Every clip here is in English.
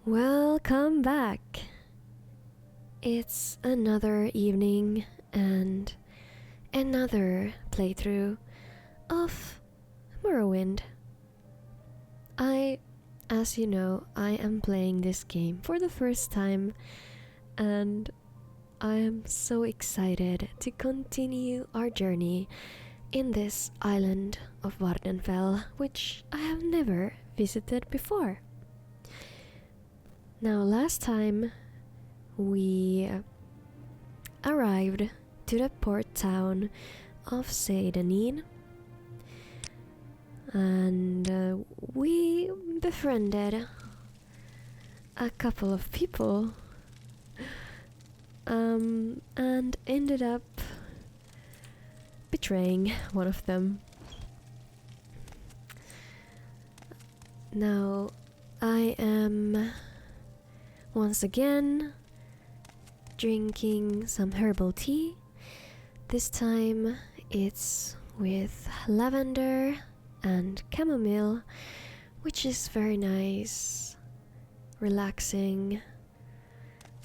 Welcome back! It's another evening and another playthrough of Morrowind. As you know, I am playing this game for the first time and I am so excited to continue our journey in this island of Vardenfell, which I have never visited before. Now, last time we arrived to the port town of Seyda Neen and we befriended a couple of people and ended up betraying one of them. Now I am once again drinking some herbal tea. This time it's with lavender and chamomile, which is very nice, relaxing.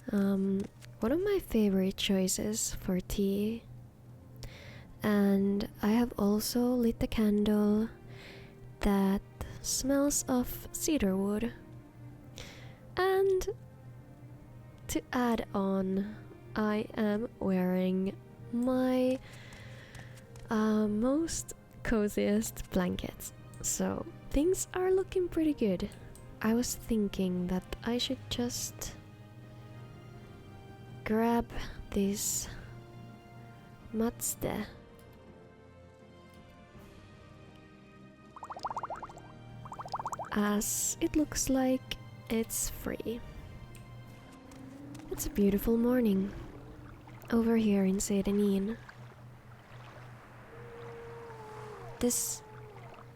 One of my favorite choices for tea. And I have also lit a candle that smells of cedar wood. And to add on, I am wearing my most coziest blankets, so things are looking pretty good. I was thinking that I should just grab this matste as it looks like it's free. It's a beautiful morning over here in Seyda Neen. This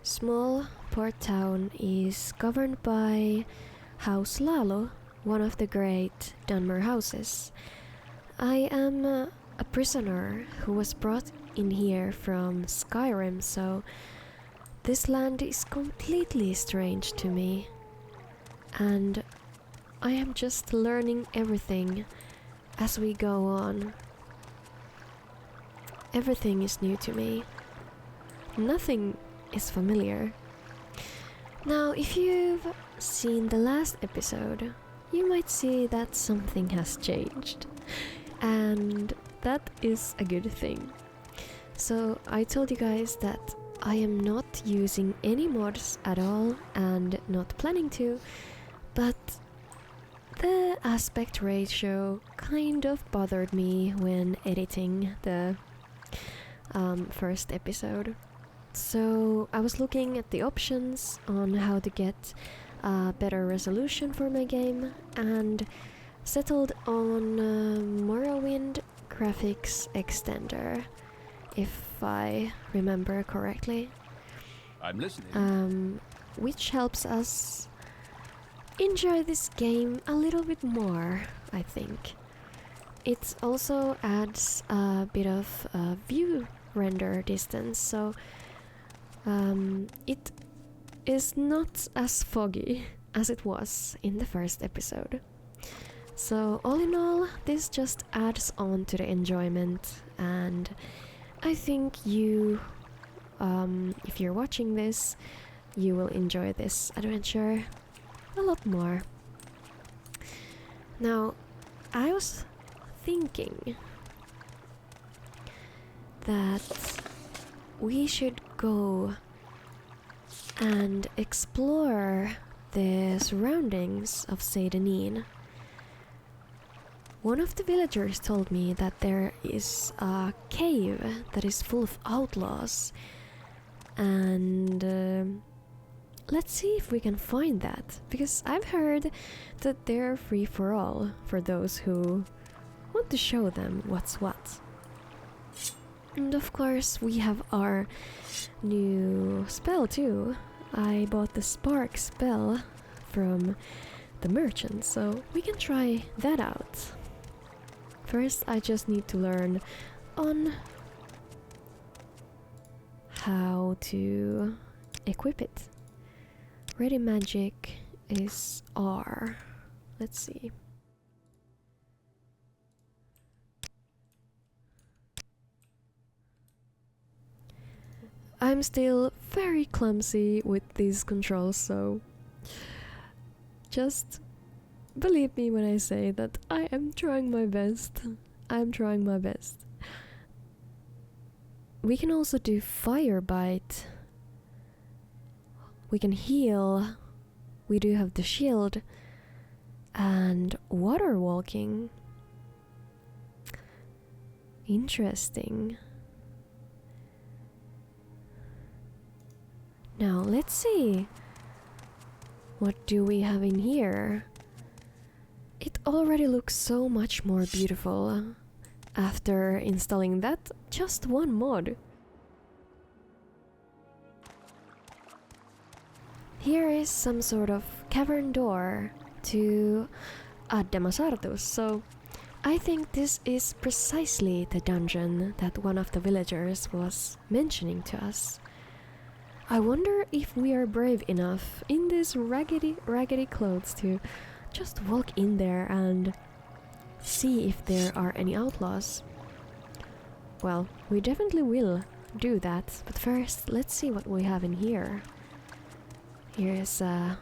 small port town is governed by House Lalo, one of the great Dunmer houses. I am a prisoner who was brought in here from Skyrim, so this land is completely strange to me. And I am just learning everything as we go on. Everything is new to me. Nothing is familiar. Now, if you've seen the last episode, you might see that something has changed. And that is a good thing. So I told you guys that I am not using any mods at all and not planning to, but the aspect ratio kind of bothered me when editing the first episode. So I was looking at the options on how to get a better resolution for my game and settled on Morrowind graphics extender, if I remember correctly. I'm listening. Which helps us enjoy this game a little bit more, I think. It also adds a bit of view render distance, so it is not as foggy as it was in the first episode. So all in all, this just adds on to the enjoyment, and I think you, if you're watching this, you will enjoy this adventure a lot more. Now, I was thinking that we should go and explore the surroundings of Seyda Neen. One of the villagers told me that there is a cave that is full of outlaws, and let's see if we can find that, because I've heard that they're free for all for those who want to show them what's what. And of course we have our new spell too. I bought the spark spell from the merchant, so we can try that out. First I just need to learn on how to equip it. Ready magic is R. Let's see. I'm still very clumsy with these controls, so just believe me when I say that I am trying my best. I'm trying my best. We can also do fire bite. We can heal. We do have the shield. And water walking. Interesting. Now let's see. What do we have in here? It already looks so much more beautiful after installing that just one mod. Here is some sort of cavern door to Addemasartus, so I think this is precisely the dungeon that one of the villagers was mentioning to us. I wonder if we are brave enough in these raggedy clothes to just walk in there and see if there are any outlaws. Well, we definitely will do that, but first let's see what we have in here. Here's a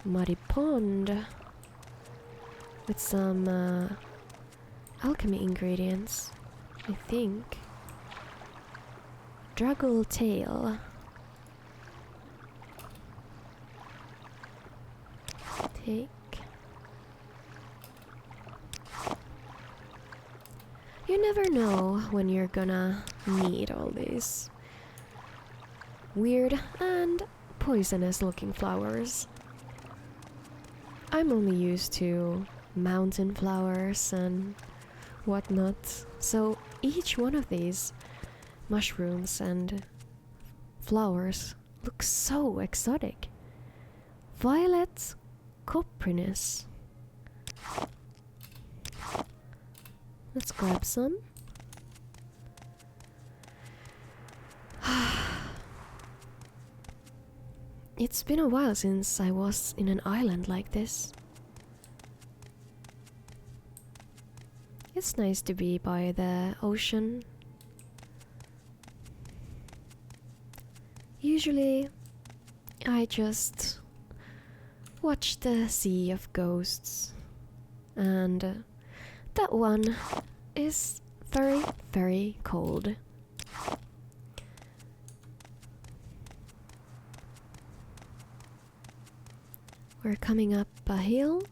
muddy pond with some alchemy ingredients, I think. Draggle tail. Take. You never know when you're gonna need all these weird and poisonous looking flowers. I'm only used to mountain flowers and whatnot, so each one of these mushrooms and flowers looks so exotic. Violet coprinus. Let's grab some. It's been a while since I was in an island like this. It's nice to be by the ocean. Usually, I just watch the Sea of Ghosts, and that one is very, very cold. We're coming up a hill.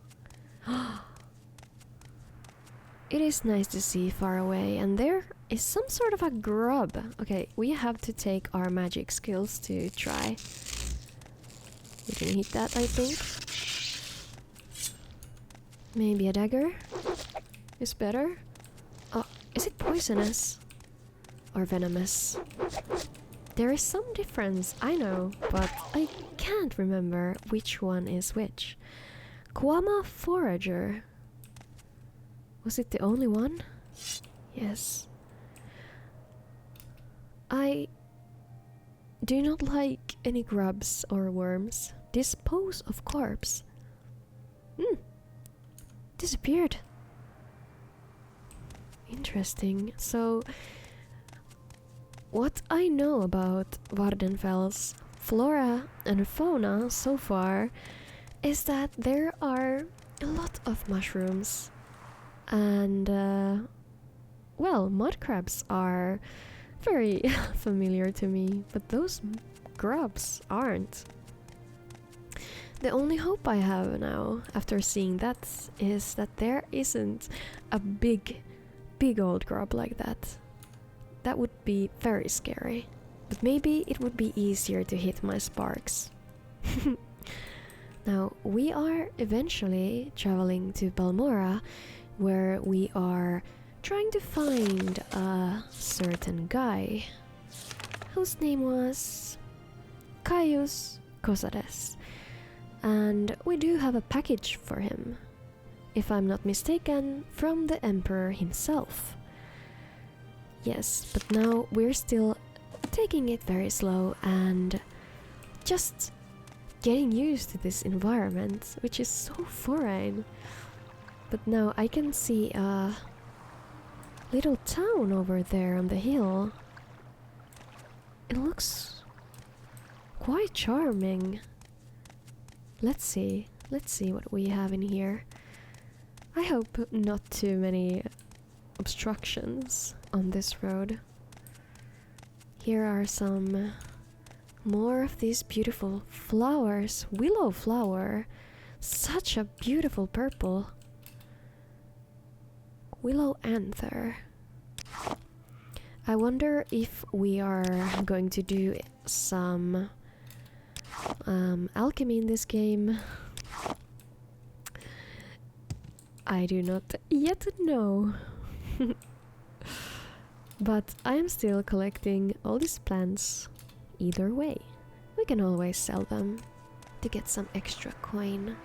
It is nice to see far away, and there is some sort of a grub. Okay, we have to take our magic skills to try. We can hit that, I think. Maybe a dagger is better. Oh, is it poisonous or venomous? There is some difference, I know, but I can't remember which one is which. Kwama Forager. Was it the only one? Yes. I do not like any grubs or worms. Dispose of corpse. Disappeared. Interesting. So, what I know about Vardenfell's flora and fauna so far is that there are a lot of mushrooms. And, well, mud crabs are very familiar to me, but those grubs aren't. The only hope I have now, after seeing that, is that there isn't a big old grub like that. That would be very scary. But maybe it would be easier to hit my sparks. Now, we are eventually traveling to Balmora, where we are trying to find a certain guy whose name was Caius Cosades. And we do have a package for him, if I'm not mistaken, from the Emperor himself. Yes, but now we're still taking it very slow and just getting used to this environment, which is so foreign. But now I can see a little town over there on the hill. It looks quite charming. Let's see what we have in here. I hope not too many obstructions on this road. Here are some more of these beautiful flowers. Willow flower. Such a beautiful purple. Willow anther. I wonder if we are going to do some alchemy in this game. I do not yet know. But I'm still collecting all these plants. Either way, we can always sell them to get some extra coin.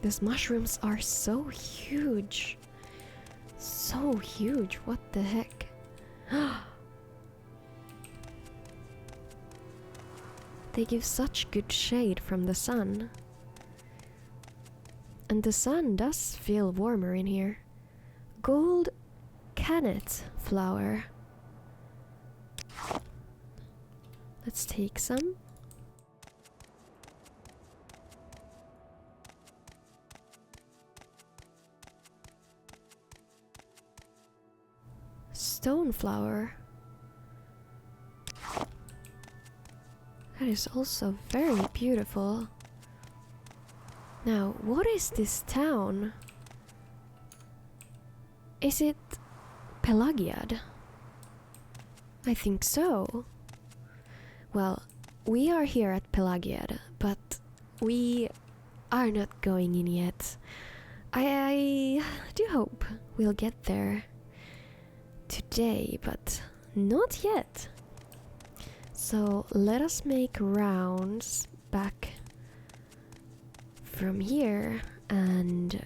These mushrooms are so huge. So huge, what the heck? They give such good shade from the sun. And the sun does feel warmer in here. Gold canet flower. Let's take some. Stone flower. That is also very beautiful. Now, what is this town? Is it Pelagiad? I think so. Well, we are here at Pelagiad, but we are not going in yet. I do hope we'll get there today, but not yet. So let us make rounds back from here and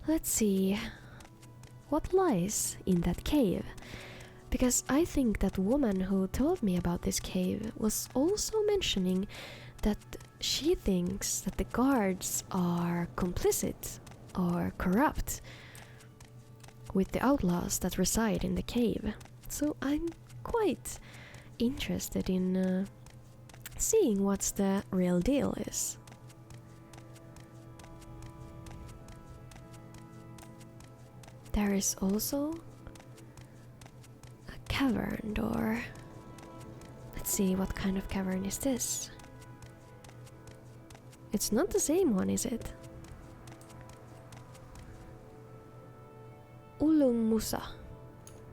let's see what lies in that cave. Because I think that woman who told me about this cave was also mentioning that she thinks that the guards are complicit or corrupt with the outlaws that reside in the cave. So I'm quite interested in seeing what's the real deal is. There is also a cavern door. Let's see, what kind of cavern is this? It's not the same one, is it? Ulumusa.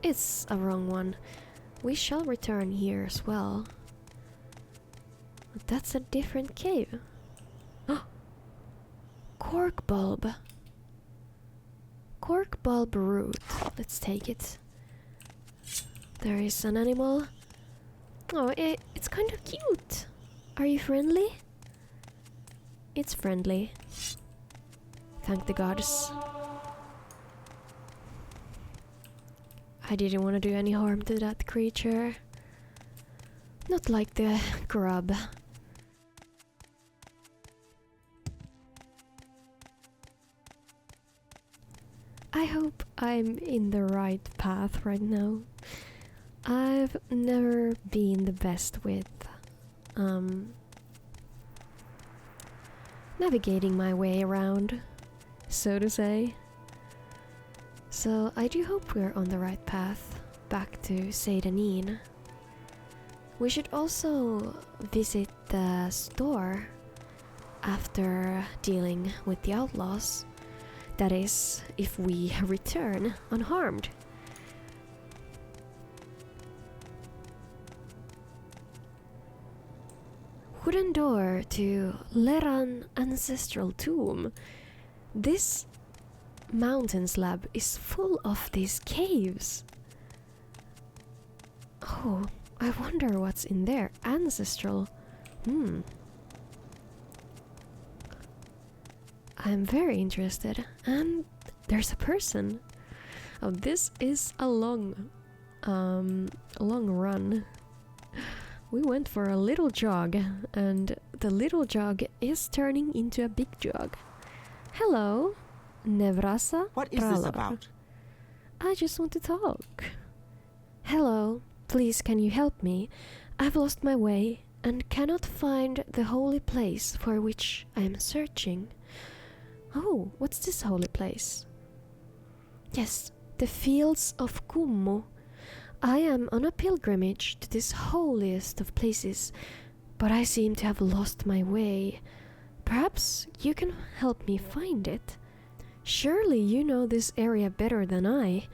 It's a wrong one. We shall return here as well. But that's a different cave. Cork bulb. Cork bulb root. Let's take it. There is an animal. Oh, it's kind of cute. Are you friendly? It's friendly. Thank the gods. I didn't want to do any harm to that creature. Not like the grub. I hope I'm in the right path right now. I've never been the best with navigating my way around, so to say. So I do hope we're on the right path back to Seyda Neen. We should also visit the store after dealing with the outlaws. That is, if we return unharmed. Wooden door to Leran Ancestral Tomb. This mountain slab is full of these caves. Oh, I wonder what's in there. Ancestral. I'm very interested. And there's a person. Oh, this is a long long run. We went for a little jog, and the little jog is turning into a big jog. Hello, Nevrasa. What is this about? I just want to talk. Hello, please can you help me? I've lost my way and cannot find the holy place for which I am searching. Oh, what's this holy place? Yes, the fields of Kummu. I am on a pilgrimage to this holiest of places, but I seem to have lost my way. Perhaps you can help me find it. Surely you know this area better than I.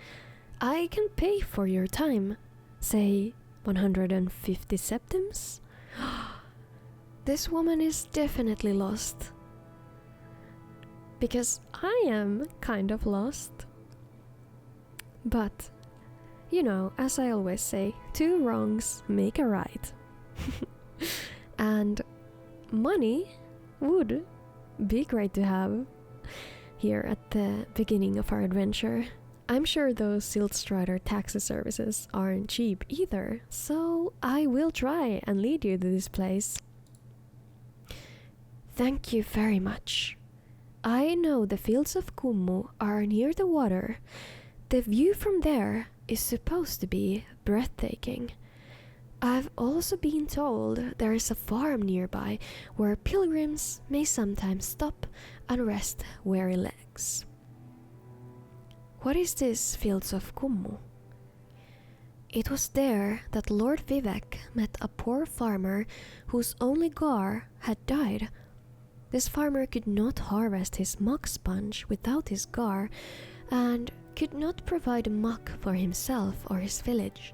I can pay for your time. Say 150 septims? This woman is definitely lost. Because I am kind of lost. But, you know, as I always say, 2 wrongs make a right. And money would be great to have here at the beginning of our adventure. I'm sure those Siltstrider taxi services aren't cheap either, so I will try and lead you to this place. Thank you very much. I know the fields of Kummu are near the water. The view from there is supposed to be breathtaking. I've also been told there is a farm nearby where pilgrims may sometimes stop and rest weary legs. What is this fields of Kummu? It was there that Lord Vivek met a poor farmer whose only gar had died. This farmer could not harvest his muck sponge without his gar and could not provide muck for himself or his village.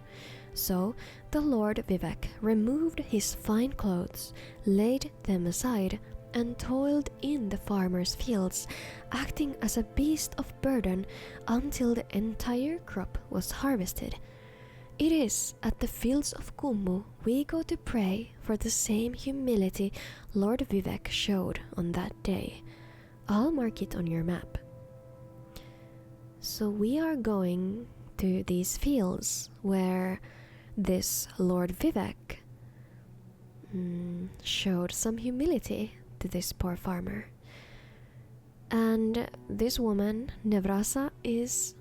So the Lord Vivek removed his fine clothes, laid them aside, and toiled in the farmer's fields, acting as a beast of burden until the entire crop was harvested. It is at the fields of Kummu we go to pray for the same humility Lord Vivek showed on that day. I'll mark it on your map. So we are going to these fields where this Lord Vivek showed some humility to this poor farmer. And this woman, Nevrasa, is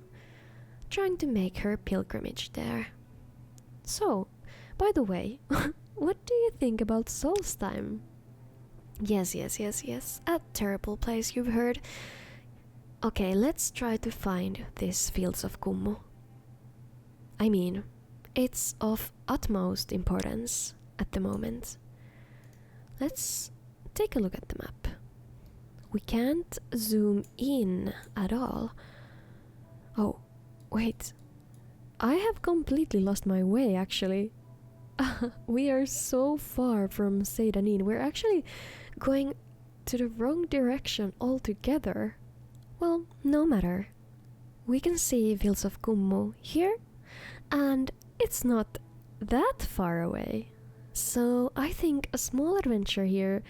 trying to make her pilgrimage there. So, by the way, what do you think about Solstheim? Yes, a terrible place you've heard. Okay, let's try to find these fields of Kummu. I mean, it's of utmost importance at the moment. Let's take a look at the map. We can't zoom in at all. Oh, wait. I have completely lost my way, actually. We are so far from Seyda Neen. We're actually going to the wrong direction altogether. Well, no matter. We can see Fields of Kummu here, and it's not that far away. So I think a small adventure here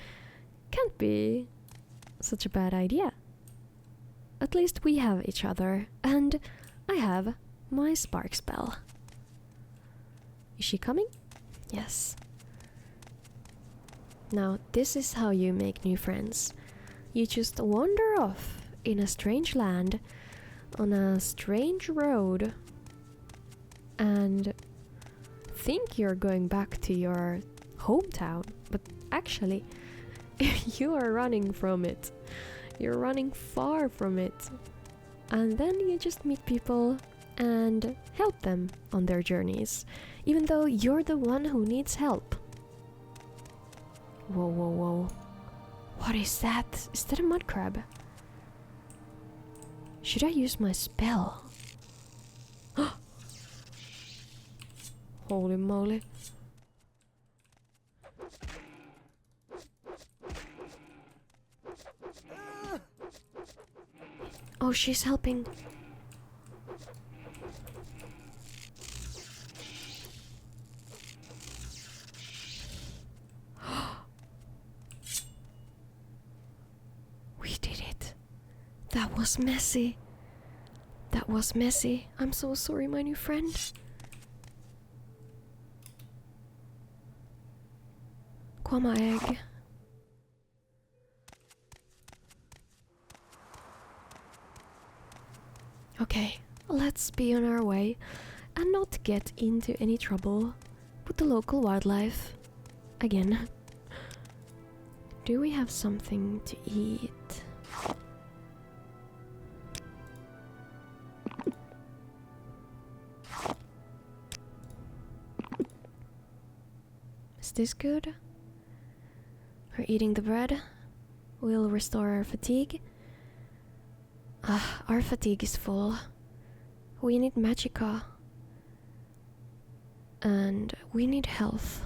can't be such a bad idea. At least we have each other, and I have my spark spell. Is she coming? Yes. Now, this is how you make new friends. You just wander off in a strange land, on a strange road, and think you're going back to your hometown, but actually, you are running from it. You're running far from it. And then you just meet people and help them on their journeys, even though you're the one who needs help. Whoa. What is that? Is that a mud crab? Should I use my spell? Holy moly. Oh, she's helping. We did it. That was messy. I'm so sorry, my new friend. Quama egg. Okay, let's be on our way and not get into any trouble with the local wildlife again. Do we have something to eat? Is this good? We're eating the bread. We'll restore our fatigue. Our fatigue is full. We need magicka. And we need health.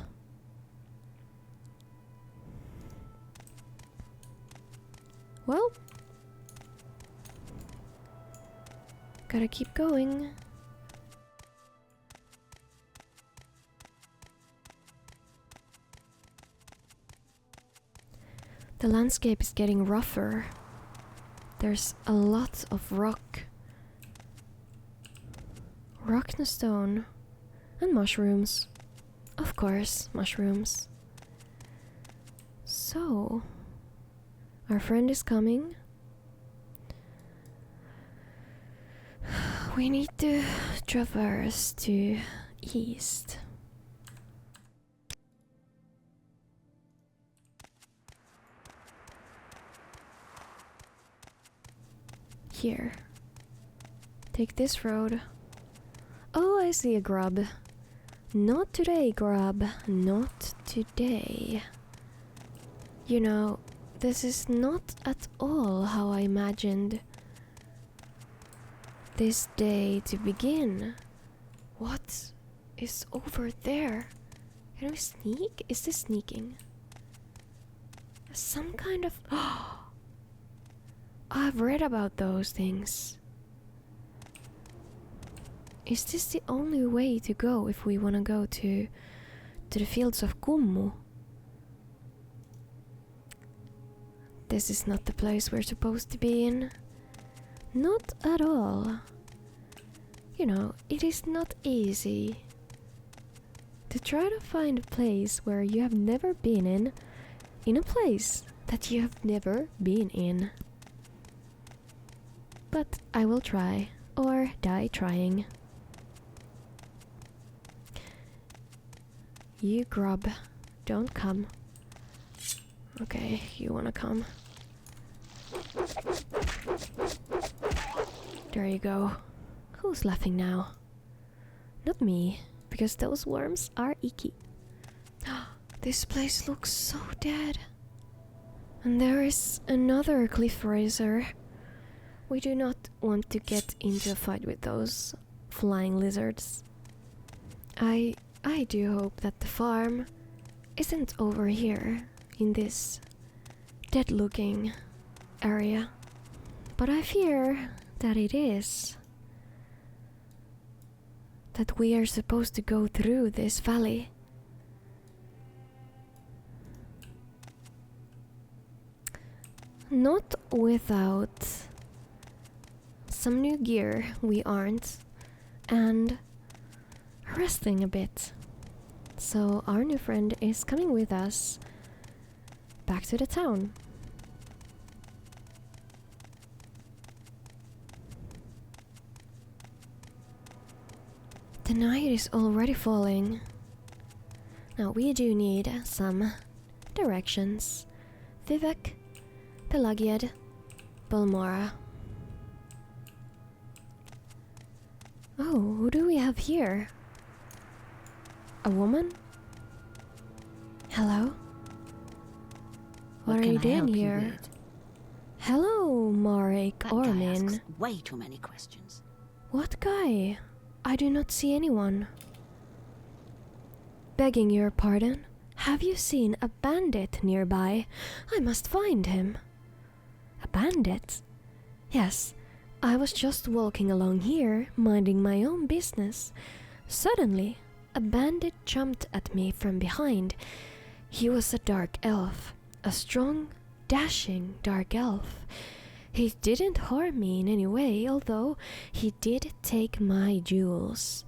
Well, gotta keep going. The landscape is getting rougher. There's a lot of rock. Rock and stone. And mushrooms. Of course, mushrooms. So, our friend is coming. We need to traverse to east. Here. Take this road. Oh, I see a grub. Not today, grub. Not today. You know, this is not at all how I imagined this day to begin. What is over there? Can we sneak? Is this sneaking? Some kind of... I've read about those things. Is this the only way to go if we want to go to the fields of Kummu? This is not the place we're supposed to be in. Not at all. You know, it is not easy to try to find a place where you have never been in a place that you have never been in. But I will try, or die trying. You grub, don't come. Okay, you wanna come. There you go. Who's laughing now? Not me, because those worms are icky. This place looks so dead. And there is another cliff racer. We do not want to get into a fight with those flying lizards. I do hope that the farm isn't over here in this dead-looking area. But I fear that it is. That we are supposed to go through this valley. Not without some new gear, we aren't. And resting a bit. So our new friend is coming with us back to the town. The night is already falling. Now we do need some directions. Vivek, Pelagiad, Balmora. Oh, who do we have here? A woman? Hello? What are you doing here? Hello, Marek Ormin. Way too many questions. What guy? I do not see anyone. Begging your pardon, have you seen a bandit nearby? I must find him. A bandit? Yes, I was just walking along here, minding my own business. Suddenly, a bandit jumped at me from behind. He was a dark elf, a strong, dashing dark elf. He didn't harm me in any way, although he did take my jewels.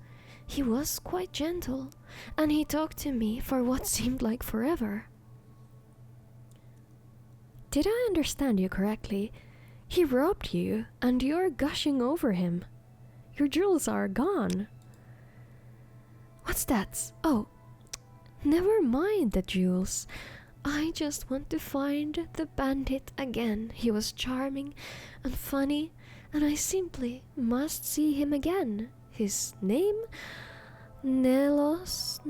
He was quite gentle, and he talked to me for what seemed like forever. Did I understand you correctly? He robbed you, and you're gushing over him. Your jewels are gone. What's that? Oh, never mind the jewels. I just want to find the bandit again. He was charming and funny, and I simply must see him again. His name? Nelos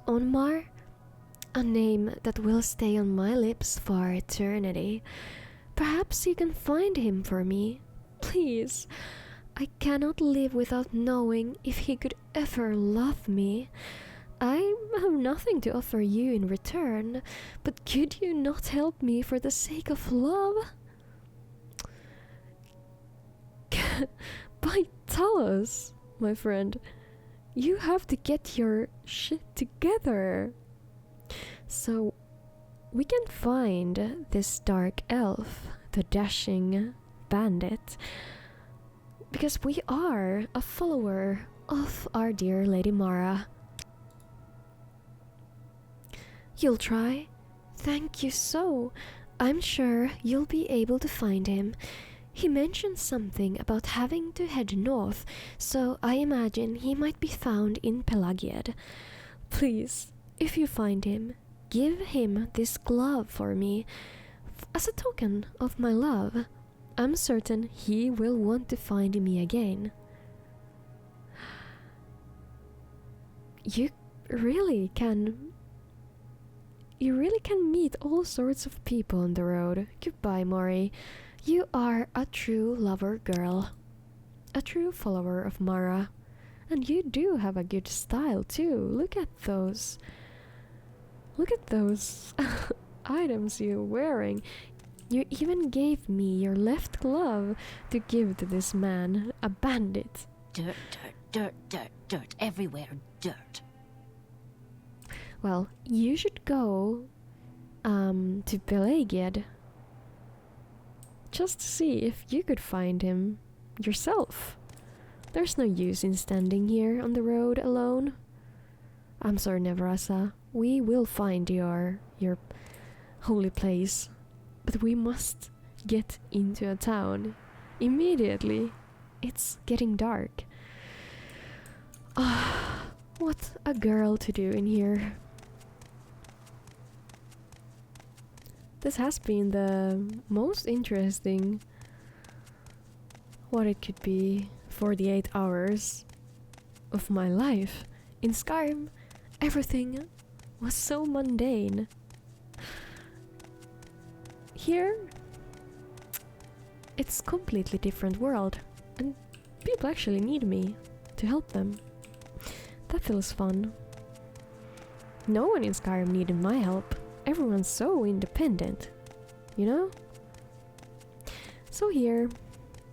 Onmar? A name that will stay on my lips for eternity. Perhaps you can find him for me. Please. I cannot live without knowing if he could ever love me. I have nothing to offer you in return, but could you not help me for the sake of love? By Talos, my friend, you have to get your shit together. So, we can find this dark elf, the dashing bandit, because we are a follower of our dear Lady Mara. You'll try? Thank you so. I'm sure you'll be able to find him. He mentioned something about having to head north, so I imagine he might be found in Pelagiad. Please, if you find him, give him this glove for me, as a token of my love. I'm certain he will want to find me again. You really can meet all sorts of people on the road. Goodbye, Mori. You are a true lover girl. A true follower of Mara. And you do have a good style too. Look at those items you're wearing. You even gave me your left glove to give to this man, a bandit. Dirt, everywhere, dirt. Well, you should go to Pelagiad just to see if you could find him yourself. There's no use in standing here on the road alone. I'm sorry, Nevrasa. We will find your holy place, but we must get into a town immediately. It's getting dark. Ah, what a girl to do in here. This has been the most interesting, what it could be, 48 hours of my life. In Skyrim, everything was so mundane. Here, it's completely different world, and people actually need me to help them. That feels fun. No one in Skyrim needed my help. Everyone's so independent, you know? So here,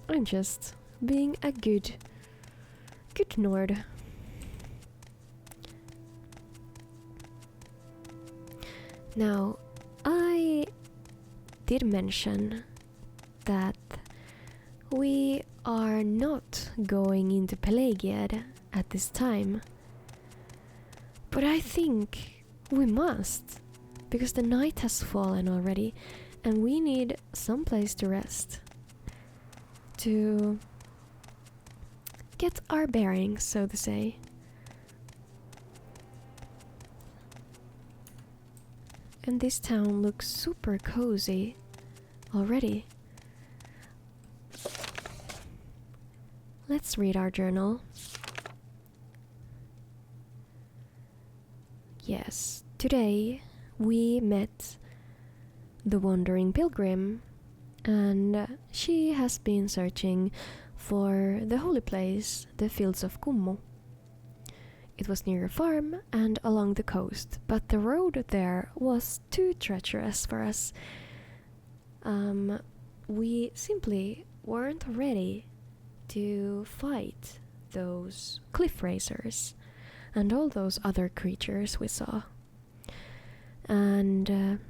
I'm just being a good Nord. Now, I did mention that we are not going into Pelagiad at this time, but I think we must, because the night has fallen already and we need some place to rest, to get our bearings, so to say. And this town looks super cozy already. Let's read our journal. Yes, today we met the wandering pilgrim, and she has been searching for the holy place, the fields of Kummo. It was near a farm and along the coast, but the road there was too treacherous for us. We simply weren't ready to fight those cliff racers and all those other creatures we saw. And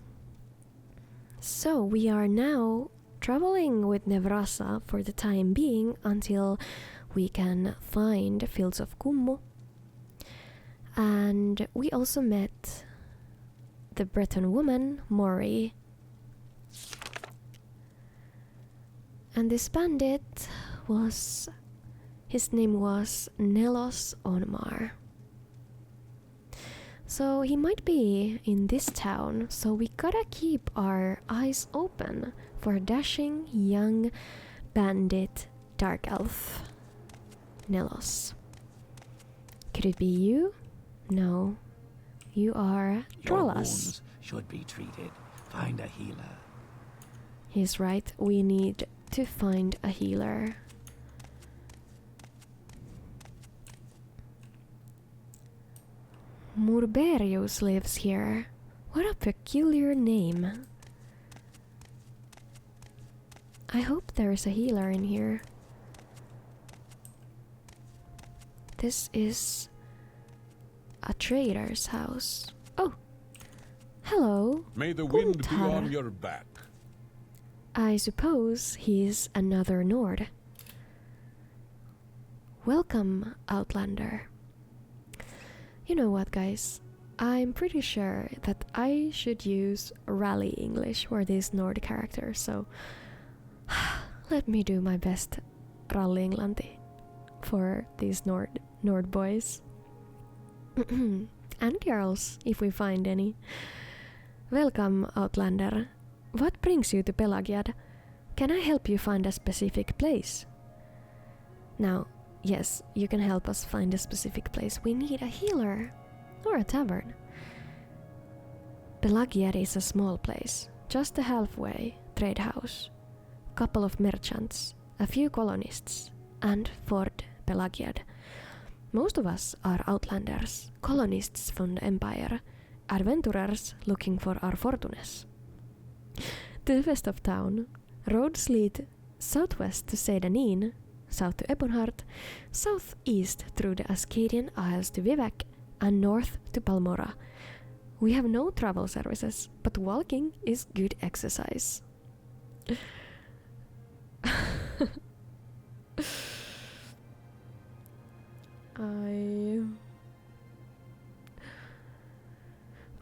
so we are now traveling with Nevrasa for the time being until we can find fields of Kummo. And we also met the Breton woman, Mori, And this bandit his name was Nelos Onmar. So he might be in this town, so we gotta keep our eyes open for a dashing young bandit dark elf. Nelos. Could it be you? No. You are Your Trollas. wounds should be treated. Find a healer. He's right, we need to find a healer. Murberius lives here. What a peculiar name. I hope there's a healer in here. This is a trader's house. Oh, hello. May the wind be Guntar. on your back. I suppose he's another Nord. Welcome, Outlander. You know what, guys? I'm pretty sure that I should use Rally English for these Nord characters, so let me do my best Rally Englanti for these Nord boys. And girls, if we find any. Welcome, Outlander. What brings you to Pelagiad? Can I help you find a specific place? Now, yes, you can help us find a specific place. We need a healer or a tavern. Pelagiad is a small place, just a halfway trade house, couple of merchants, a few colonists, and Fort Pelagiad. Most of us are outlanders, colonists from the Empire, adventurers looking for our fortunes. To the west of town, roads lead southwest to Seyda Neen, south to Ebonheart, southeast through the Ascadian Isles to Vivek, and north to Palmora. We have no travel services, but walking is good exercise.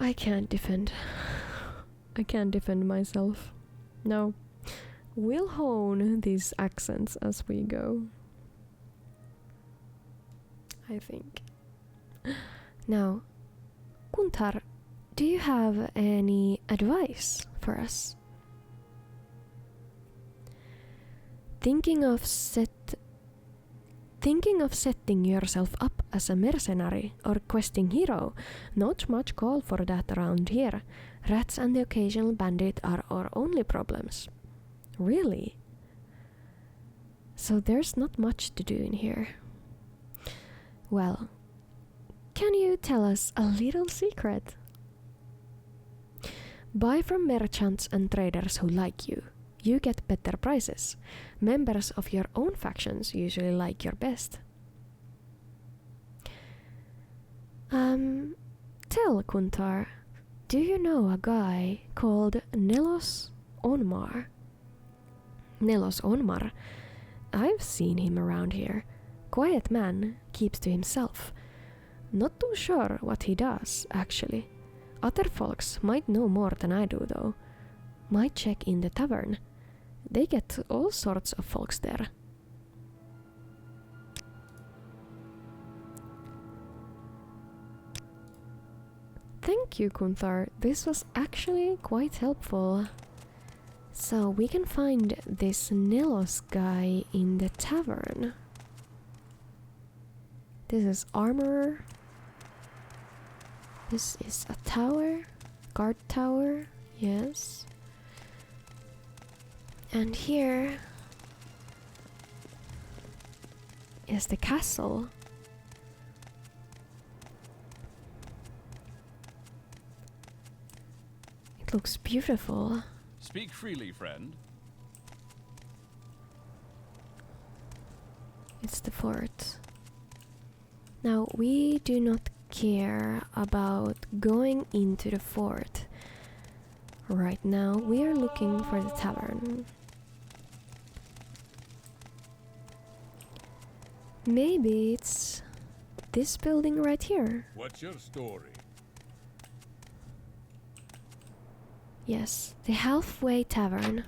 I can't defend. I can't defend myself. No. We'll hone these accents as we go. I think. Now, Guntar, do you have any advice for us? Thinking of setting yourself up as a mercenary or questing hero, not much call for that around here. Rats and the occasional bandit are our only problems. Really? So there's not much to do in here. Well, can you tell us a little secret? Buy from merchants and traders who like you. You get better prices. Members of your own factions usually like your best. Tell Kuntar, do you know a guy called Nelos Onmar? Nelos Onmar? I've seen him around here. Quiet man, keeps to himself. Not too sure what he does, actually. Other folks might know more than I do, though. Might check in the tavern. They get all sorts of folks there. Thank you, Kunthar. This was actually quite helpful. So we can find this Nelos guy in the tavern. This is armor. This is a tower. Guard tower. Yes. And here is the castle. It looks beautiful. Speak freely, friend. It's the fort. Now, we do not care about going into the fort. Right now, we are looking for the tavern. Maybe it's this building right here. What's your story? Yes, the Halfway Tavern.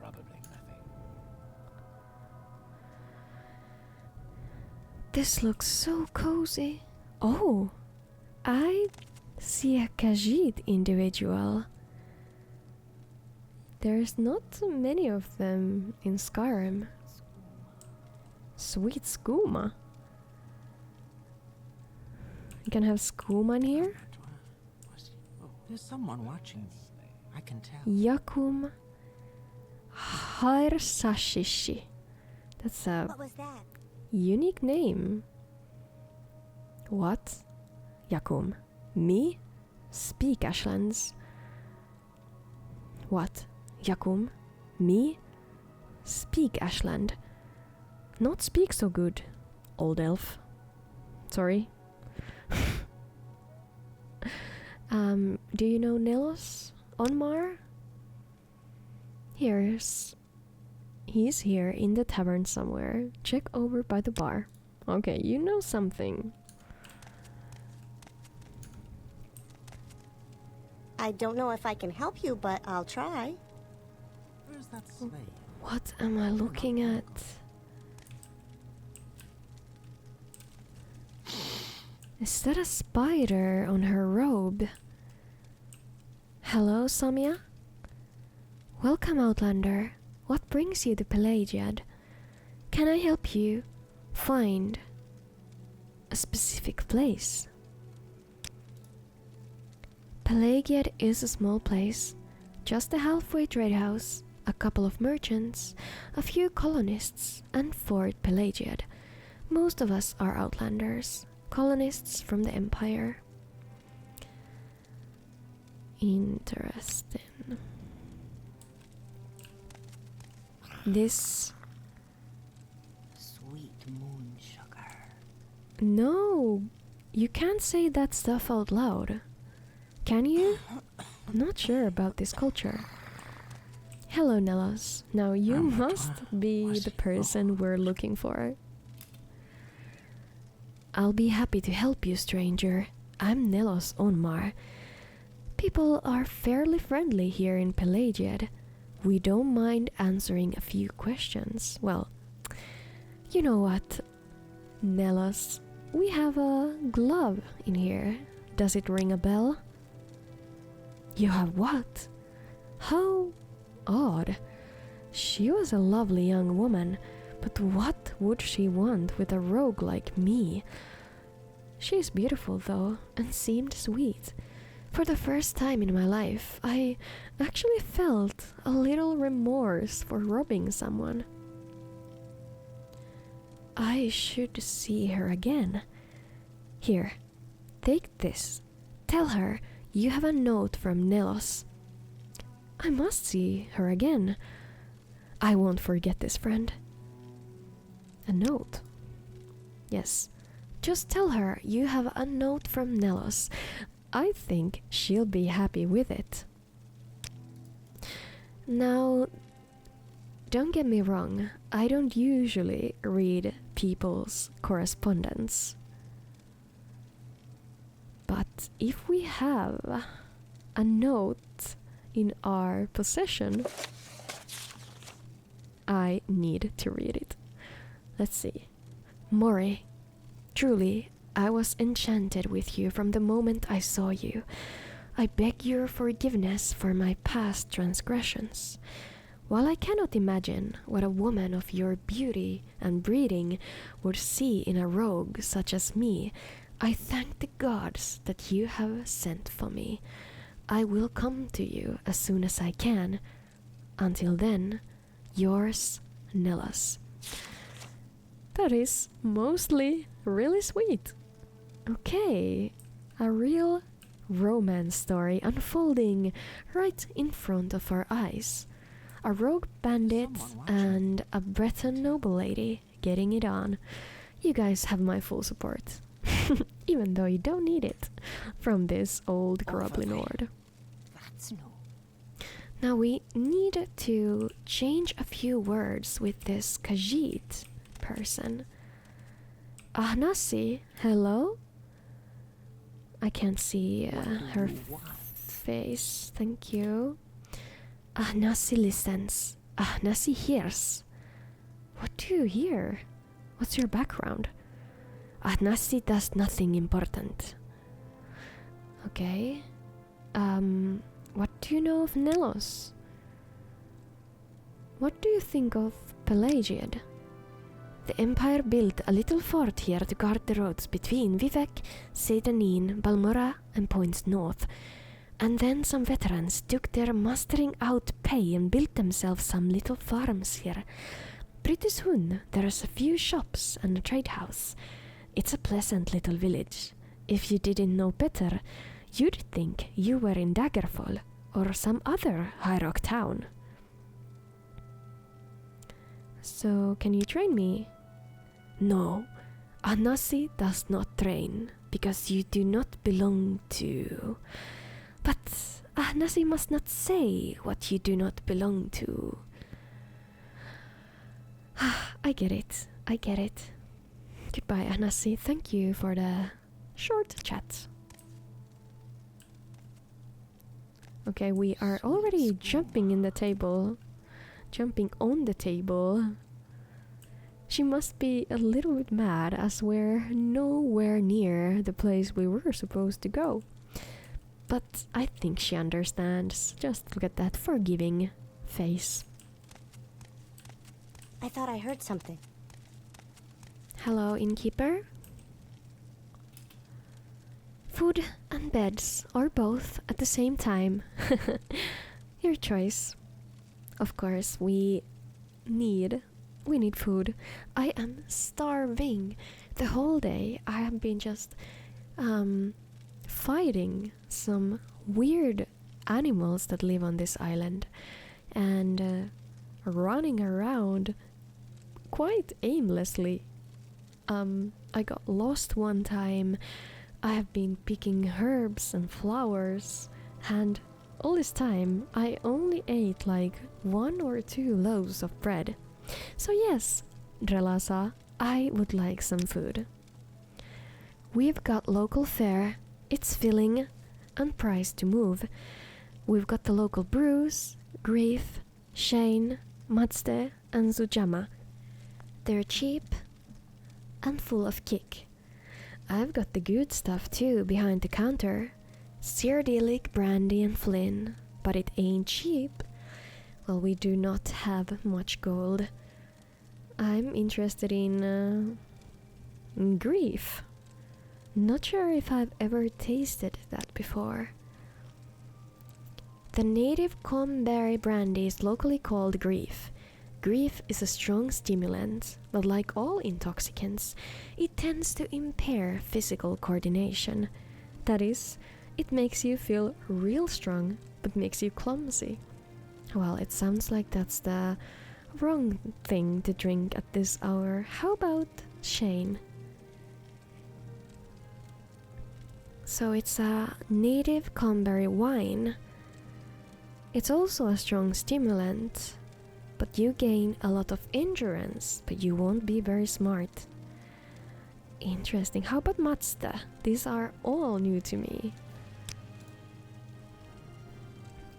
Probably nothing. This looks so cozy. Oh, I see a Khajiit individual. There's not so many of them in Skyrim. Sweet skooma. You can have skooma in here. There's someone watching me. I can tell. Yakum Harsashishi. That's a What was that? unique name. What? Yakum. Me? Speak Ashlands. What? Yakum. Me? Speak Ashland. Not speak so good, old elf. Sorry. Do you know Nilos? Onmar? He's here in the tavern somewhere. Check over by the bar. Okay, you know something. I don't know if I can help you, but I'll try. Where's that slave? What am I looking at? Is that a spider on her robe? Hello, Samia? Welcome, Outlander. What brings you to Pelagiad? Can I help you find a specific place? Pelagiad is a small place, just a halfway trade house, a couple of merchants, a few colonists, and Fort Pelagiad. Most of us are Outlanders, colonists from the Empire. Interesting. This... Sweet moon sugar. No, you can't say that stuff out loud. Can you? I'm not sure about this culture. Hello, Nellos. Now you must be the person we're looking for. I'll be happy to help you, stranger. I'm Nelos Onmar. People are fairly friendly here in Pelagiad. We don't mind answering a few questions. Well, you know what, Nelos, we have a glove in here. Does it ring a bell? You have what? How odd. She was a lovely young woman, but what would she want with a rogue like me? She's beautiful though, and seemed sweet. For the first time in my life, I actually felt a little remorse for robbing someone. I should see her again. Here, take this. Tell her you have a note from Nelos. I must see her again. I won't forget this, friend. A note? Yes. Just tell her you have a note from Nelos. I think she'll be happy with it. Now, don't get me wrong, I don't usually read people's correspondence. But if we have a note in our possession, I need to read it. Let's see. Mori, truly, I was enchanted with you from the moment I saw you. I beg your forgiveness for my past transgressions. While I cannot imagine what a woman of your beauty and breeding would see in a rogue such as me, I thank the gods that you have sent for me. I will come to you as soon as I can. Until then, yours, Nellas. That is mostly really sweet. Okay, a real romance story unfolding right in front of our eyes. A rogue bandit and a Breton noble lady getting it on. You guys have my full support. Even though you don't need it from this old Groblin Lord. That's no. Now we need to change a few words with this Khajiit person. Ahnasi, hello? I can't see her face. Thank you. Ahnasi listens. Ahnasi hears. What do you hear? What's your background? Ahnasi does nothing important. Okay. What do you know of Nelos? What do you think of Pelagiad? The Empire built a little fort here to guard the roads between Vivek, Seyda Neen, Balmora and points north. And then some veterans took their mustering out pay and built themselves some little farms here. Pretty soon there's a few shops and a trade house. It's a pleasant little village. If you didn't know better, you'd think you were in Daggerfall or some other High Rock town. So, can you train me? No, Ahnasi does not train, because you do not belong to... But Ahnasi must not say what you do not belong to. I get it. Goodbye, Ahnasi. Thank you for the short chat. Okay, we are already jumping on the table. She must be a little bit mad as we're nowhere near the place we were supposed to go. But I think she understands. Just look at that forgiving face. I thought I heard something. Hello, innkeeper. Food and beds, or both at the same time. Your choice. Of course, we need food. I am starving. The whole day I have been just fighting some weird animals that live on this island and running around quite aimlessly. I got lost one time. I have been picking herbs and flowers, and all this time I only ate like 1 or 2 loaves of bread. So yes, Drelasa, I would like some food. We've got local fare, it's filling and priced to move. We've got the local brews, Grief, Shane, Matste and Zujama. They're cheap and full of kick. I've got the good stuff too behind the counter. Sirdilic, brandy and Flynn, but it ain't cheap. Well, we do not have much gold. I'm interested in Grief. Not sure if I've ever tasted that before. The native comberry brandy is locally called Grief. Grief is a strong stimulant, but like all intoxicants, it tends to impair physical coordination. That is, it makes you feel real strong, but makes you clumsy. Well, it sounds like that's the wrong thing to drink at this hour. How about Shane? So it's a native comberry wine. It's also a strong stimulant, but you gain a lot of endurance, but you won't be very smart. Interesting. How about Matsta? These are all new to me.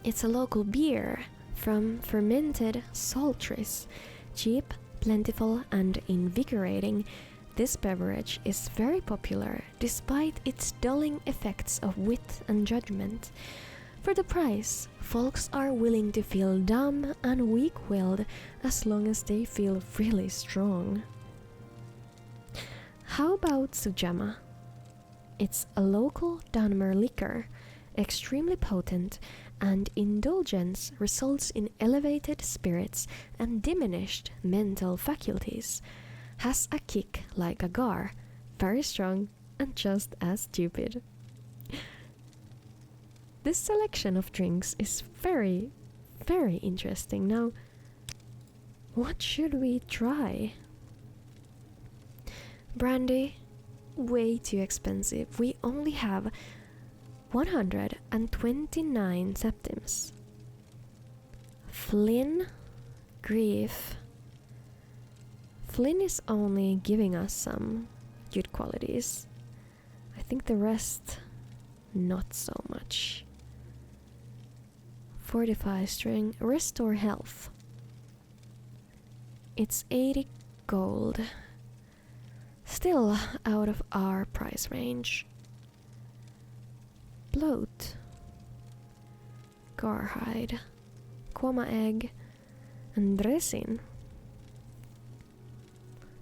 It's a local beer from fermented salt trees. Cheap, plentiful and invigorating, this beverage is very popular despite its dulling effects of wit and judgment. For the price, folks are willing to feel dumb and weak-willed as long as they feel really strong. How about Sujama? It's a local Dunmer liquor, extremely potent, and indulgence results in elevated spirits and diminished mental faculties. Has a kick like a gar, very strong and just as stupid. This selection of drinks is very, very interesting. Now, what should we try? Brandy, way too expensive. We only have 129 septims. Flynn, Grief. Flynn is only giving us some good qualities. I think the rest, not so much. fortify strength, restore health. It's 80 gold. Still out of our price range. Bloat. Garhide. Quoma egg. And resin.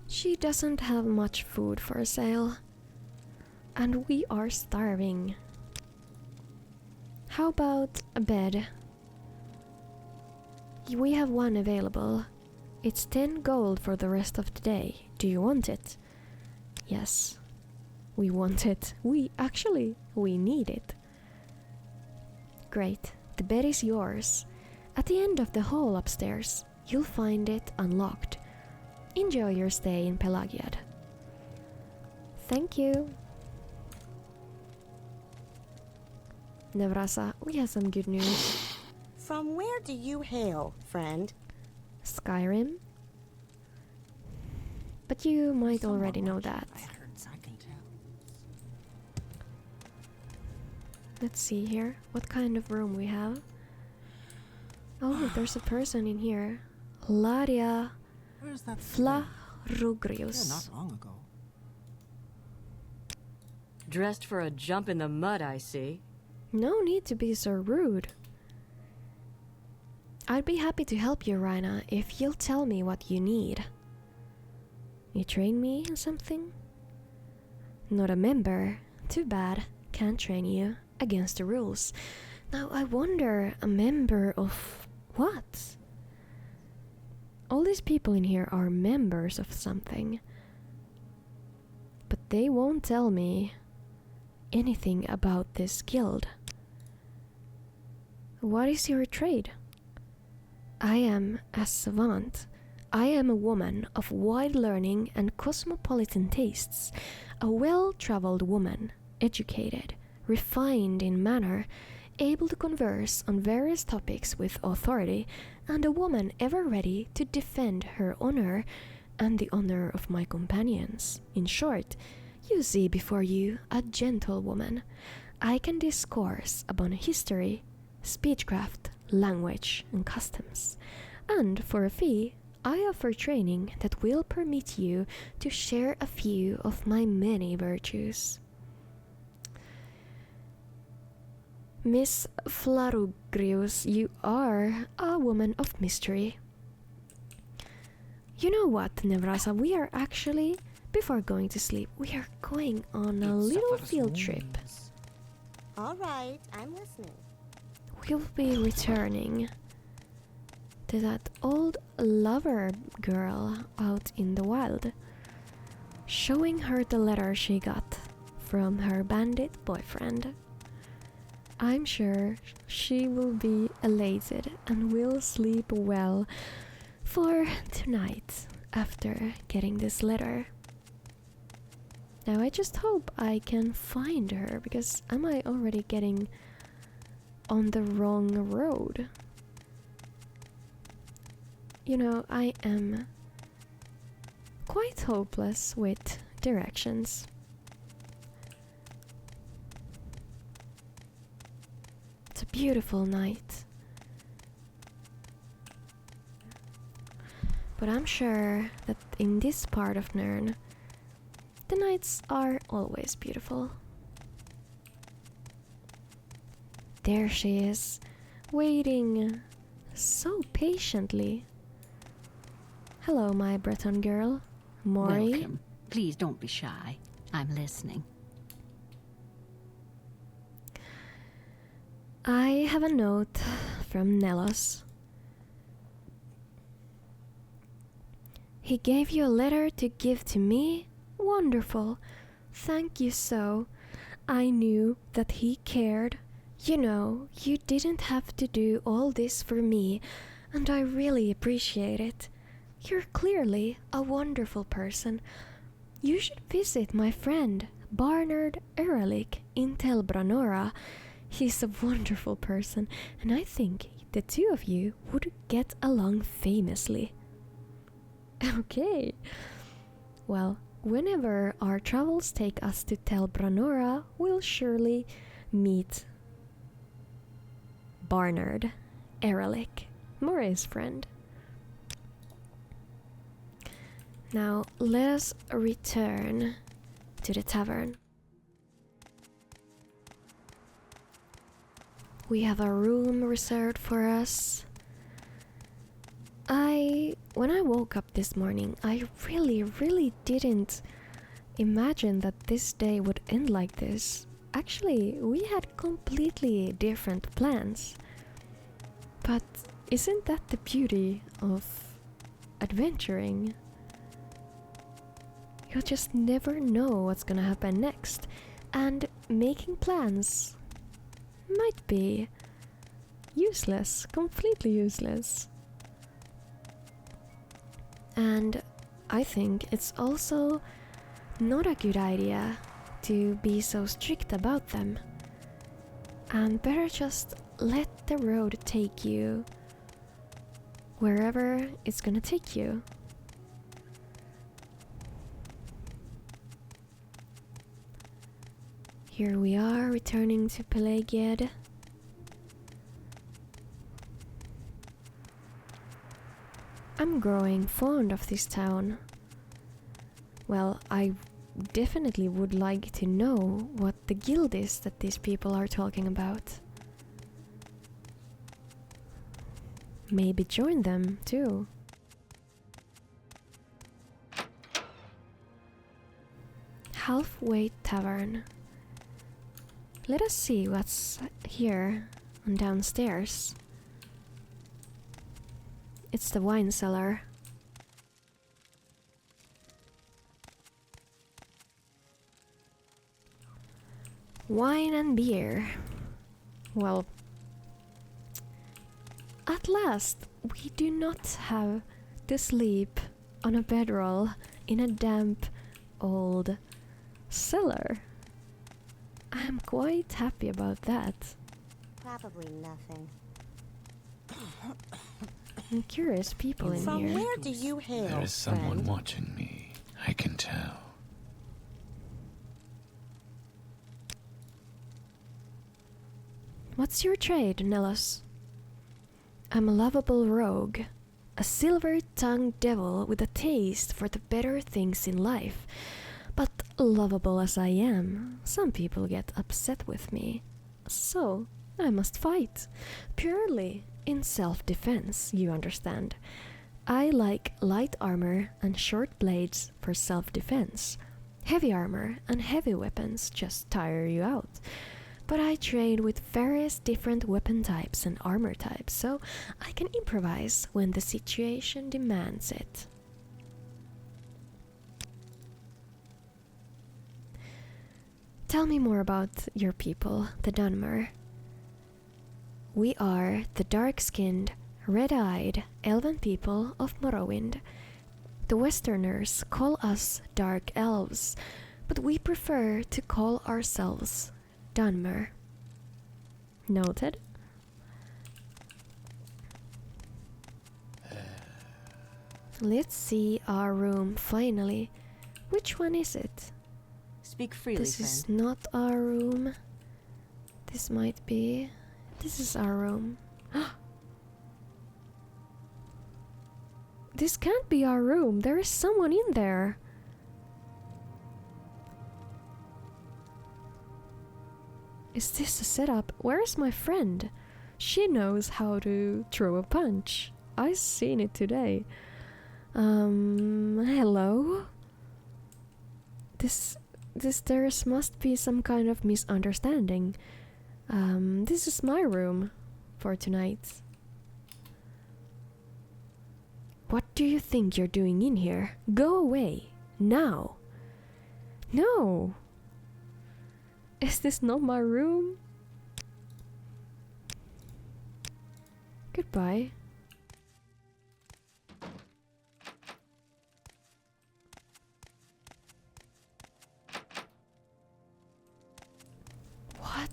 She doesn't have much food for sale. And we are starving. How about a bed? We have one available. It's 10 gold for the rest of the day. Do you want it? Yes. We want it. We need it. Great. The bed is yours. At the end of the hall upstairs, you'll find it unlocked. Enjoy your stay in Pelagiad. Thank you. Nevrasa, we have some good news. From where do you hail, friend? Skyrim? But you might Someone already know watching that. Outskirts, I can tell. Let's see here. What kind of room we have? Oh, there's a person in here. Laria Where's that thing? Here Flahrugrius. not long ago. Dressed for a jump in the mud, I see. No need to be so rude. I'd be happy to help you, Raina, if you'll tell me what you need. You train me in something? Not a member. Too bad. Can't train you. Against the rules. Now I wonder, a member of what? All these people in here are members of something. But they won't tell me anything about this guild. What is your trade? I am a savant. I am a woman of wide learning and cosmopolitan tastes, a well-traveled woman, educated, refined in manner, able to converse on various topics with authority, and a woman ever ready to defend her honor and the honor of my companions. In short, you see before you a gentlewoman. I can discourse upon history, speechcraft, language, and customs. And for a fee, I offer training that will permit you to share a few of my many virtues. Miss Flahrugrius, you are a woman of mystery. You know what, Nevrasa, we are actually, before going to sleep, we are going on a little field trip. All right, I'm listening. We'll be returning to that old lover girl out in the wild, showing her the letter she got from her bandit boyfriend. I'm sure she will be elated and will sleep well for tonight after getting this letter. Now I just hope I can find her, because am I already getting on the wrong road? You know, I am quite hopeless with directions. It's a beautiful night. But I'm sure that in this part of Nern, the nights are always beautiful. There she is, waiting so patiently. Hello, my Breton girl, Mori. Welcome. Please don't be shy. I'm listening. I have a note from Nelos. He gave you a letter to give to me? Wonderful. Thank you so. I knew that he cared. You know, you didn't have to do all this for me, and I really appreciate it. You're clearly a wonderful person. You should visit my friend, Barnard Erlich, in Tel Branora. He's a wonderful person, and I think the two of you would get along famously. Okay. Well, whenever our travels take us to Tel Branora, we'll surely meet Barnard. Erlich, Mori's friend. Now let us return to the tavern. We have a room reserved for us. When I woke up this morning, I really didn't imagine that this day would end like this. Actually, we had completely different plans. But isn't that the beauty of adventuring? You'll just never know what's gonna happen next, and making plans might be useless, completely useless. And I think it's also not a good idea to be so strict about them. And better just let the road take you wherever it's gonna take you. Here we are, returning to Pelagiad. I'm growing fond of this town. Well, I definitely would like to know what the guild is that these people are talking about. Maybe join them too. Halfway Tavern. Let us see what's here and downstairs. It's the wine cellar. Wine and beer. Well, at last we do not have to sleep on a bedroll in a damp old cellar. I am quite happy about that. Probably nothing. I'm curious people in From here. where do you hail, There is someone friend? watching me. I can tell. What's your trade, Nellos? I'm a lovable rogue, a silver-tongued devil with a taste for the better things in life. But lovable as I am, some people get upset with me. So, I must fight. Purely in self-defense, you understand. I like light armor and short blades for self-defense. Heavy armor and heavy weapons just tire you out. But I trade with various different weapon types and armor types, so I can improvise when the situation demands it. Tell me more about your people, the Dunmer. We are the dark-skinned, red-eyed, elven people of Morrowind. The Westerners call us Dark Elves, but we prefer to call ourselves Dunmer. Noted. Let's see our room finally. Which one is it? Speak freely, This friend. is not our room. This might be. This is our room. This can't be our room. There is someone in there. Is this a setup? Where is my friend? She knows how to throw a punch. I seen it today. Hello? There must be some kind of misunderstanding. This is my room for tonight. What do you think you're doing in here? Go away, now. No! Is this not my room? Goodbye. What?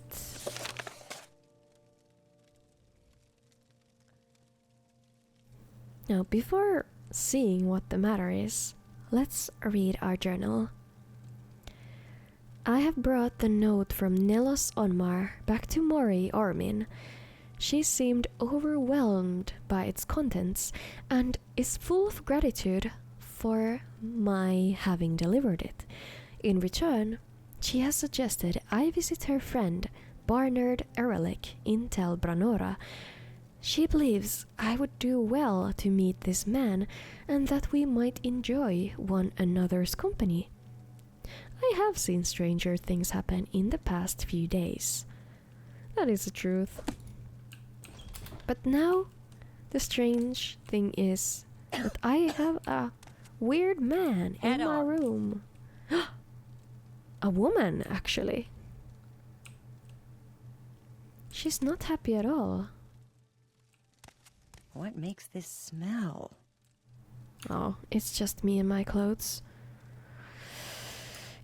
Now, before seeing what the matter is, let's read our journal. I have brought the note from Nelos Onmar back to Mori Ormin. She seemed overwhelmed by its contents and is full of gratitude for my having delivered it. In return, she has suggested I visit her friend Barnard Ehrlich in Tel Branora. She believes I would do well to meet this man and that we might enjoy one another's company. I have seen stranger things happen in the past few days. That is the truth. But now, the strange thing is that I have a weird man in my room. A woman, actually. She's not happy at all. What makes this smell? Oh, it's just me and my clothes.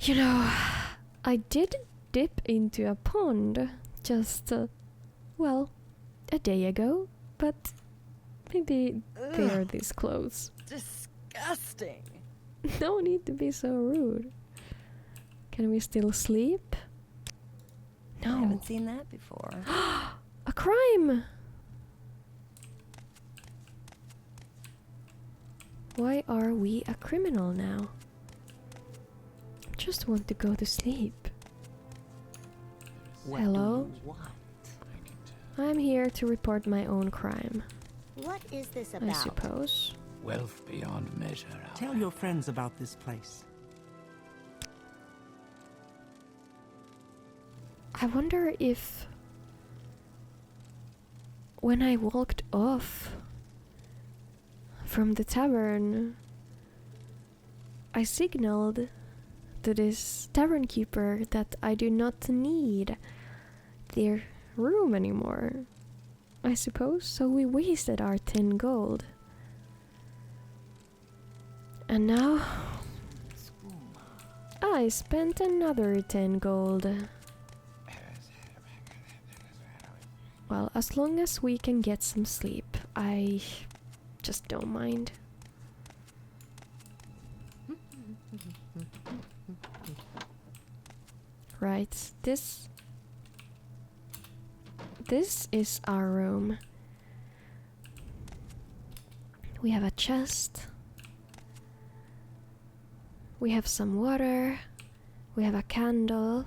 You know, I did dip into a pond just, well, a day ago, but maybe they are these clothes. Disgusting. No need to be so rude. Can we still sleep? I No. haven't seen that before. A crime! Why are we a criminal now? Just want to go to sleep. What Hello? do you want? I'm here to report my own crime, What is this I about? suppose. Wealth beyond measure. Tell your friends about this place. I wonder if when I walked off from the tavern, I signaled to this tavern keeper that I do not need their room anymore, I suppose, so we wasted our 10 gold. And now I spent another 10 gold. Well, as long as we can get some sleep, I just don't mind. Right, this is our room. We have a chest. We have some water. We have a candle.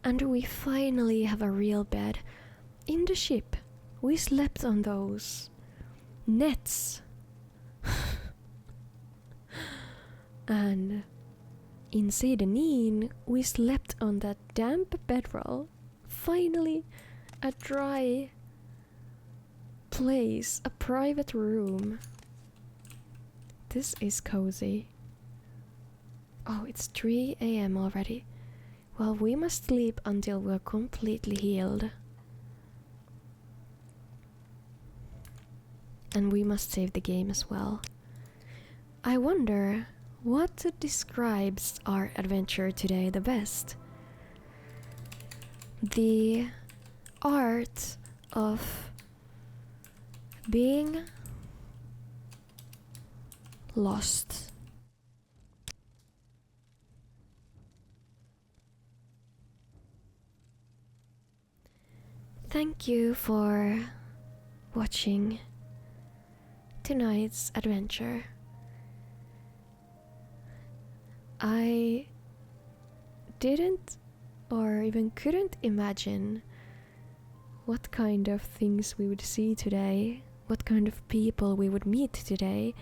And we finally have a real bed. In the ship, we slept on those nets. And in Seyda Neen, we slept on that damp bedroll. Finally, a dry place, a private room. This is cozy. Oh, it's 3 a.m. already. Well, we must sleep until we're completely healed. And we must save the game as well. I wonder what describes our adventure today the best. The art of being lost. Thank you for watching tonight's adventure. I didn't or even couldn't imagine what kind of things we would see today, what kind of people we would meet today,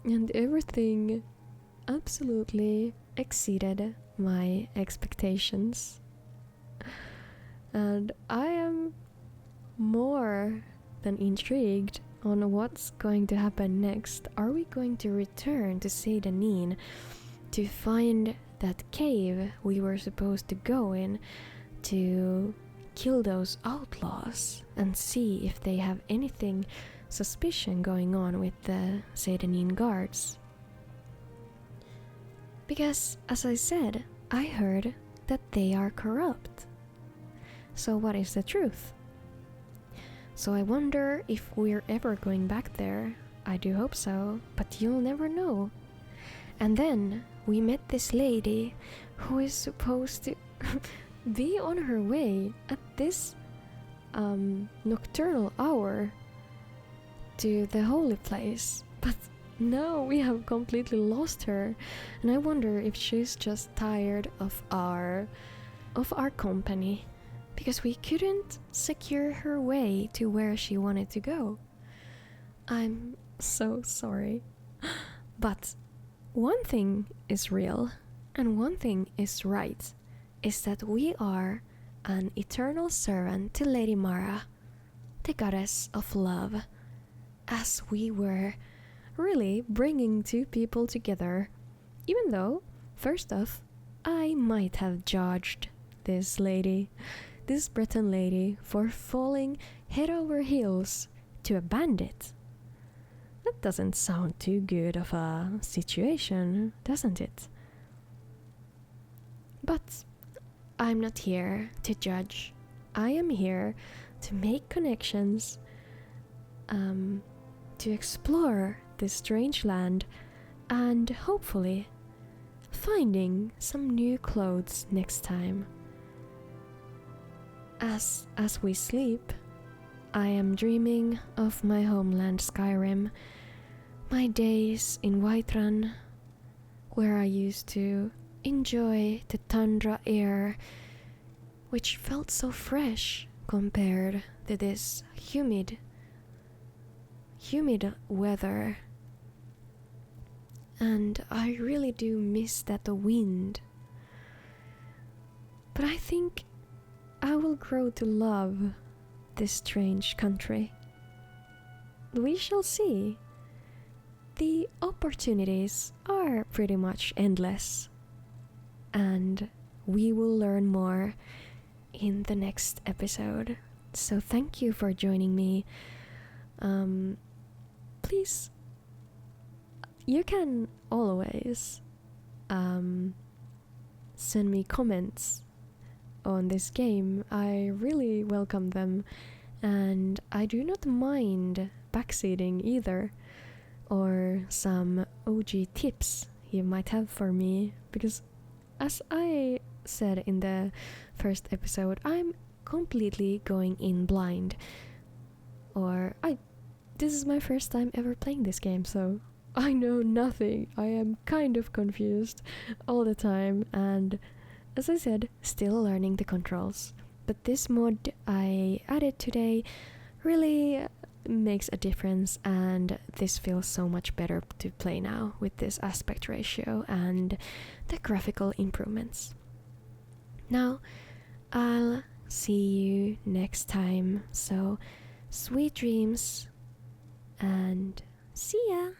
and everything absolutely exceeded my expectations. And I am more than intrigued on what's going to happen next. Are we going to return to Seyda Neen to find that cave we were supposed to go in to kill those outlaws and see if they have anything suspicion going on with the Seyda Neen guards? Because, as I said, I heard that they are corrupt. So what is the truth? So I wonder if we're ever going back there. I do hope so, but you'll never know. And then we met this lady who is supposed to be on her way at this nocturnal hour to the holy place, but now we have completely lost her, and I wonder if she's just tired of our company, because we couldn't secure her way to where she wanted to go. I'm so sorry. But one thing is real, and one thing is right, is that we are an eternal servant to Lady Mara, the goddess of love, as we were really bringing two people together, even though, first off, I might have judged this Breton lady, for falling head over heels to a bandit. That doesn't sound too good of a situation, doesn't it? But I'm not here to judge. I am here to make connections, to explore this strange land, and hopefully finding some new clothes next time. As we sleep, I am dreaming of my homeland Skyrim, my days in Whiterun, where I used to enjoy the tundra air, which felt so fresh compared to this humid weather. And I really do miss that wind. But I think I will grow to love this strange country. We shall see. The opportunities are pretty much endless, and we will learn more in the next episode. So thank you for joining me. Please, you can always send me comments on this game. I really welcome them, and I do not mind backseating either, or some OG tips you might have for me, because as I said in the first episode, I'm completely going in blind, this is my first time ever playing this game, so I know nothing. I am kind of confused all the time, and as I said, still learning the controls. But this mod I added today really makes a difference, and this feels so much better to play now with this aspect ratio and the graphical improvements. Now, I'll see you next time, so sweet dreams and see ya!